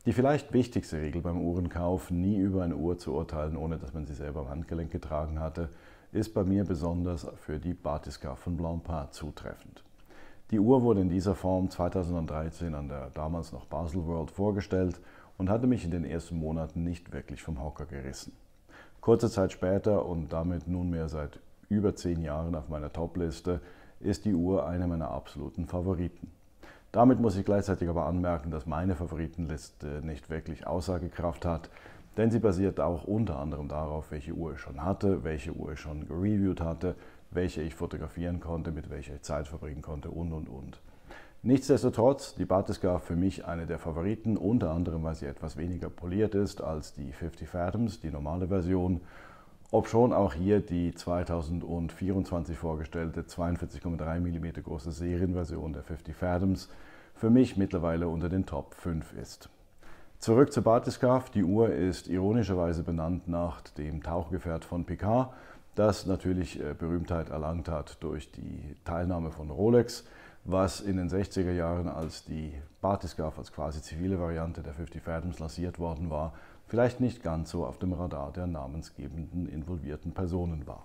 Die vielleicht wichtigste Regel beim Uhrenkauf, nie über eine Uhr zu urteilen, ohne dass man sie selber am Handgelenk getragen hatte, ist bei mir besonders für die Bathyscaphe von Blancpain zutreffend. Die Uhr wurde in dieser Form 2013 an der damals noch Baselworld vorgestellt und hatte mich in den ersten Monaten nicht wirklich vom Hocker gerissen. Kurze Zeit später und damit nunmehr seit über 10 Jahren auf meiner Top-Liste ist die Uhr eine meiner absoluten Favoriten. Damit muss ich gleichzeitig aber anmerken, dass meine Favoritenliste nicht wirklich Aussagekraft hat, denn sie basiert auch unter anderem darauf, welche Uhr ich schon hatte, welche Uhr ich schon gereviewt hatte, welche ich fotografieren konnte, mit welcher ich Zeit verbringen konnte und. Nichtsdestotrotz, die Bathyscaphe für mich eine der Favoriten, unter anderem, weil sie etwas weniger poliert ist als die 50 Fathoms, die normale Version, obschon auch hier die 2024 vorgestellte 42,3 mm große Serienversion der 50 Fathoms für mich mittlerweile unter den Top 5 ist. Zurück zur Bathyscaphe. Die Uhr ist ironischerweise benannt nach dem Tauchgefährt von Picard, das natürlich Berühmtheit erlangt hat durch die Teilnahme von Rolex, was in den 60er Jahren, als die Bathyscaphe als quasi zivile Variante der 50 Fathoms lanciert worden war, vielleicht nicht ganz so auf dem Radar der namensgebenden involvierten Personen war.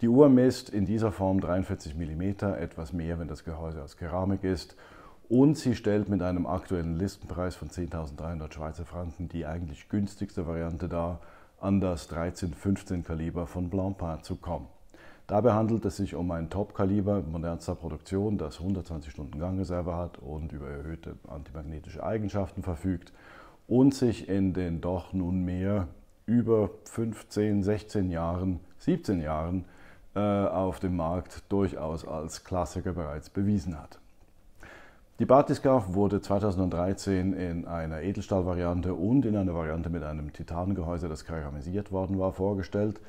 Die Uhr misst in dieser Form 43 mm, etwas mehr, wenn das Gehäuse aus Keramik ist, und sie stellt mit einem aktuellen Listenpreis von 10.300 Schweizer Franken die eigentlich günstigste Variante dar, an das 13-15 Kaliber von Blancpain zu kommen. Dabei handelt es sich um ein Top-Kaliber modernster Produktion, das 120 Stunden Gangreserve hat und über erhöhte antimagnetische Eigenschaften verfügt und sich in den doch nunmehr über 15, 16 Jahren, 17 Jahren auf dem Markt durchaus als Klassiker bereits bewiesen hat. Die Bathyscaphe wurde 2013 in einer Edelstahlvariante und in einer Variante mit einem Titangehäuse, das keramisiert worden war, vorgestellt.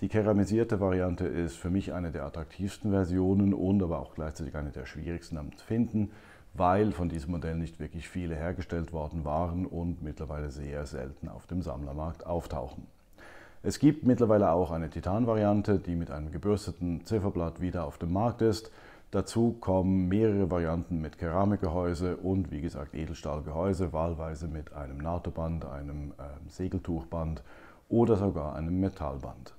Die keramisierte Variante ist für mich eine der attraktivsten Versionen und aber auch gleichzeitig eine der schwierigsten am Finden, weil von diesem Modell nicht wirklich viele hergestellt worden waren und mittlerweile sehr selten auf dem Sammlermarkt auftauchen. Es gibt mittlerweile auch eine Titan-Variante, die mit einem gebürsteten Zifferblatt wieder auf dem Markt ist. Dazu kommen mehrere Varianten mit Keramikgehäuse und wie gesagt Edelstahlgehäuse, wahlweise mit einem NATO-Band, einem Segeltuchband oder sogar einem Metallband.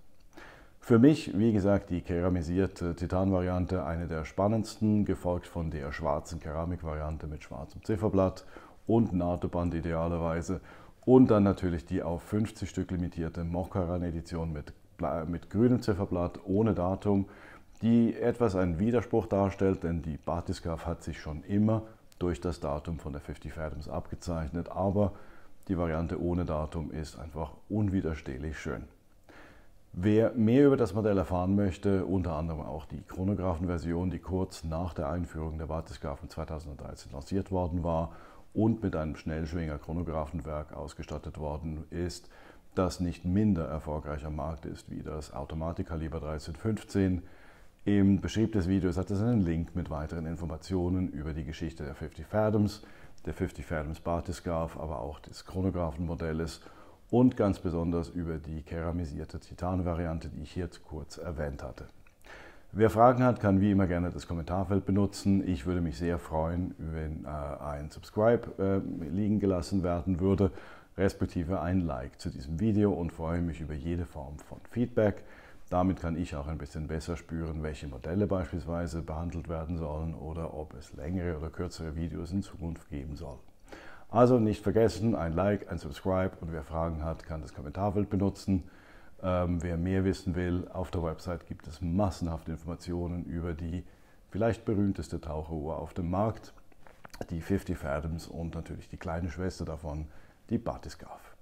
Für mich, wie gesagt, die keramisierte Titan-Variante eine der spannendsten, gefolgt von der schwarzen Keramikvariante mit schwarzem Zifferblatt und NATO-Band idealerweise und dann natürlich die auf 50 Stück limitierte Mokkaran-Edition mit grünem Zifferblatt ohne Datum, die etwas einen Widerspruch darstellt, denn die Bathyscaphe hat sich schon immer durch das Datum von der 50 Fathoms abgezeichnet, aber die Variante ohne Datum ist einfach unwiderstehlich schön. Wer mehr über das Modell erfahren möchte, unter anderem auch die Chronographenversion, die kurz nach der Einführung der Bathyscaphe 2013 lanciert worden war und mit einem Schnellschwinger-Chronographenwerk ausgestattet worden ist, das nicht minder erfolgreich am Markt ist wie das Automatik-Kaliber 1315. Im Beschrieb des Videos hat es einen Link mit weiteren Informationen über die Geschichte der 50 Fathoms, der 50 Fathoms Bathyscaphe, aber auch des Chronographenmodells und ganz besonders über die keramisierte Titan-Variante, die ich hier kurz erwähnt hatte. Wer Fragen hat, kann wie immer gerne das Kommentarfeld benutzen. Ich würde mich sehr freuen, wenn ein Subscribe liegen gelassen werden würde, respektive ein Like zu diesem Video und freue mich über jede Form von Feedback. Damit kann ich auch ein bisschen besser spüren, welche Modelle beispielsweise behandelt werden sollen oder ob es längere oder kürzere Videos in Zukunft geben soll. Also nicht vergessen, ein Like, ein Subscribe und wer Fragen hat, kann das Kommentarfeld benutzen. Wer mehr wissen will, auf der Website gibt es massenhafte Informationen über die vielleicht berühmteste Taucheruhr auf dem Markt, die 50 Fathoms und natürlich die kleine Schwester davon, die Bathyscaphe.